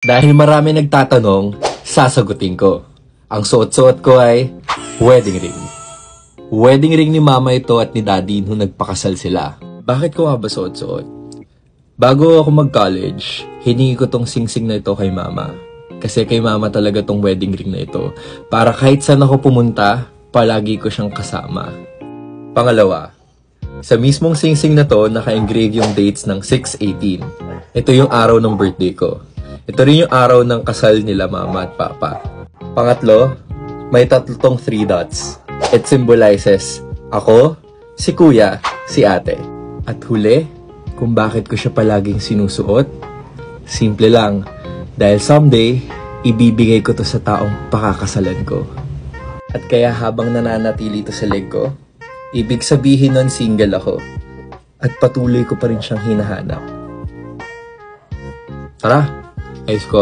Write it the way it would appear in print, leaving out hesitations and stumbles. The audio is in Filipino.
Dahil marami nagtatanong, sasagutin ko. Ang suot-suot ko ay wedding ring. Wedding ring ni mama ito at ni daddy nung nagpakasal sila. Bakit ko nga ba suot-suot? Bago ako mag-college, hiningi ko tong singsing na ito kay mama. Kasi kay mama talaga tong wedding ring na ito. Para kahit saan ako pumunta, palagi ko siyang kasama. Pangalawa, sa mismong singsing na to, naka-engrave yung dates ng 6/18. Ito yung araw ng birthday ko. Ito rin yung araw ng kasal nila mama at papa. Pangatlo, may tatlong 3 dots. It symbolizes ako, si kuya, si ate. At huli, kung bakit ko siya palaging sinusuot, simple lang, dahil someday, ibibigay ko to sa taong pakakasalan ko. At kaya habang nananatili to sa leg ko, ibig sabihin nun single ako. At patuloy ko pa rin siyang hinahanap. Tara, ayos ko.